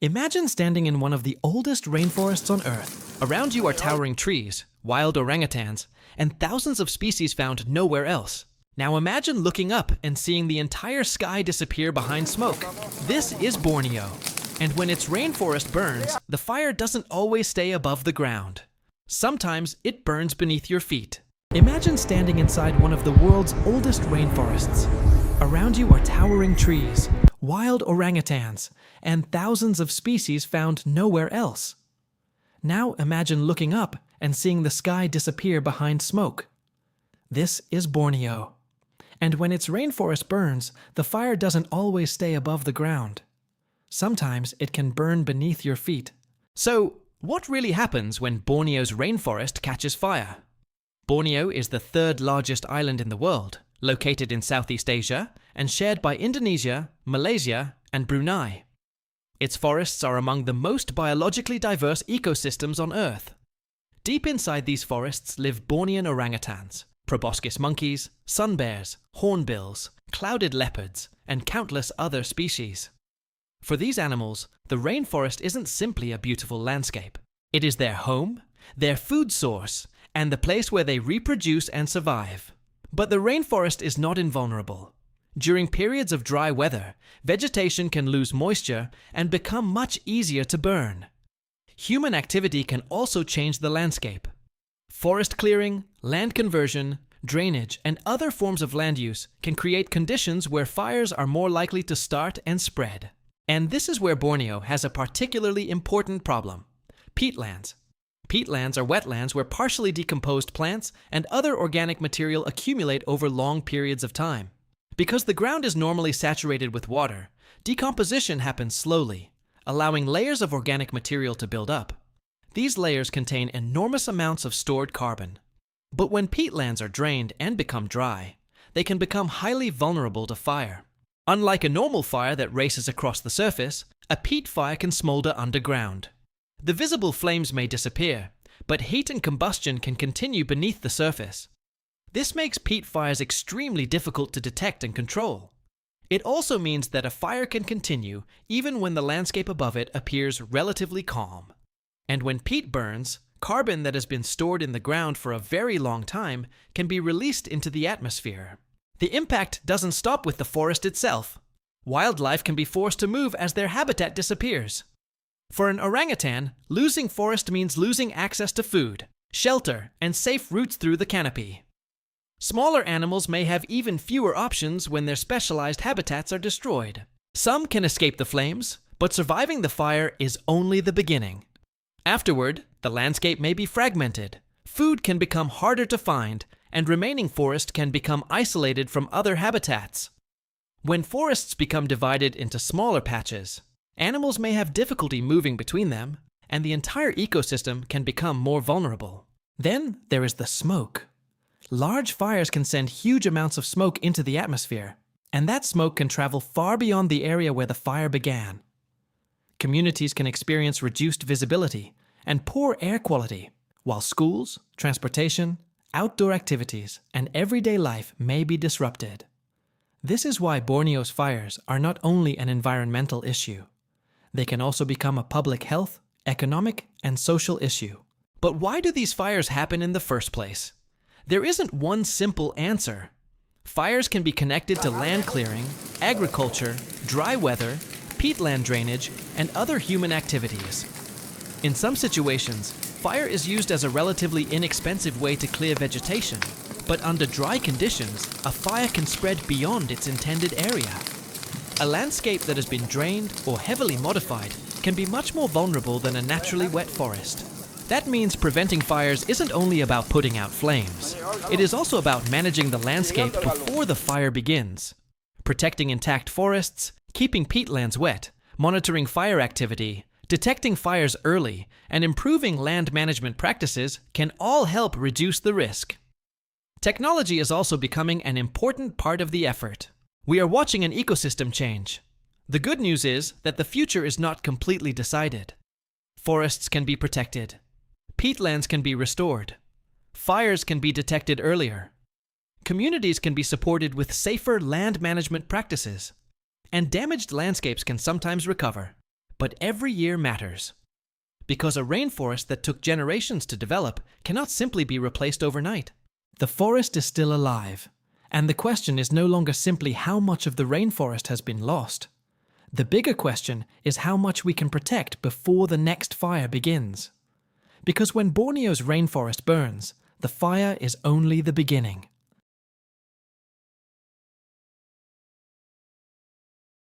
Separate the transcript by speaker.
Speaker 1: Imagine standing in one of the oldest rainforests on Earth. Around you are towering trees, wild orangutans, and thousands of species found nowhere else. Now imagine looking up and seeing the entire sky disappear behind smoke. This is Borneo. And when its rainforest burns, the fire doesn't always stay above the ground. Sometimes it burns beneath your feet. Imagine standing inside one of the world's oldest rainforests. Around you are towering trees, wild orangutans, and thousands of species found nowhere else. Now imagine looking up and seeing the sky disappear behind smoke. This is Borneo. And when its rainforest burns, the fire doesn't always stay above the ground. Sometimes it can burn beneath your feet. So, what really happens when Borneo's rainforest catches fire? Borneo is the third largest island in the world, located in Southeast Asia and shared by Indonesia, Malaysia, and Brunei. Its forests are among the most biologically diverse ecosystems on Earth. Deep inside these forests live Bornean orangutans, proboscis monkeys, sun bears, hornbills, clouded leopards, and countless other species. For these animals, the rainforest isn't simply a beautiful landscape. It is their home, their food source, and the place where they reproduce and survive. But the rainforest is not invulnerable. During periods of dry weather, vegetation can lose moisture and become much easier to burn. Human activity can also change the landscape. Forest clearing, land conversion, drainage, and other forms of land use can create conditions where fires are more likely to start and spread. And this is where Borneo has a particularly important problem: peatlands. Peatlands are wetlands where partially decomposed plants and other organic material accumulate over long periods of time. Because the ground is normally saturated with water, decomposition happens slowly, allowing layers of organic material to build up. These layers contain enormous amounts of stored carbon. But when peatlands are drained and become dry, they can become highly vulnerable to fire. Unlike a normal fire that races across the surface, a peat fire can smolder underground. The visible flames may disappear, but heat and combustion can continue beneath the surface. This makes peat fires extremely difficult to detect and control. It also means that a fire can continue even when the landscape above it appears relatively calm. And when peat burns, carbon that has been stored in the ground for a very long time can be released into the atmosphere. The impact doesn't stop with the forest itself. Wildlife can be forced to move as their habitat disappears. For an orangutan, losing forest means losing access to food, shelter, and safe routes through the canopy. Smaller animals may have even fewer options when their specialized habitats are destroyed. Some can escape the flames, but surviving the fire is only the beginning. Afterward, the landscape may be fragmented, food can become harder to find, and remaining forest can become isolated from other habitats. When forests become divided into smaller patches, animals may have difficulty moving between them, and the entire ecosystem can become more vulnerable. Then there is the smoke. Large fires can send huge amounts of smoke into the atmosphere, and that smoke can travel far beyond the area where the fire began. Communities can experience reduced visibility and poor air quality, while schools, transportation, outdoor activities, and everyday life may be disrupted. This is why Borneo's fires are not only an environmental issue. They can also become a public health, economic, and social issue. But why do these fires happen in the first place? There isn't one simple answer. Fires can be connected to land clearing, agriculture, dry weather, peatland drainage, and other human activities. In some situations, fire is used as a relatively inexpensive way to clear vegetation, but under dry conditions, a fire can spread beyond its intended area. A landscape that has been drained or heavily modified can be much more vulnerable than a naturally wet forest. That means preventing fires isn't only about putting out flames. It is also about managing the landscape before the fire begins. Protecting intact forests, keeping peatlands wet, monitoring fire activity, detecting fires early, and improving land management practices can all help reduce the risk. Technology is also becoming an important part of the effort. We are watching an ecosystem change. The good news is that the future is not completely decided. Forests can be protected. Peatlands can be restored. Fires can be detected earlier. Communities can be supported with safer land management practices. And damaged landscapes can sometimes recover. But every year matters. Because a rainforest that took generations to develop cannot simply be replaced overnight. The forest is still alive, and the question is no longer simply how much of the rainforest has been lost. The bigger question is how much we can protect before the next fire begins. Because when Borneo's rainforest burns, the fire is only the beginning.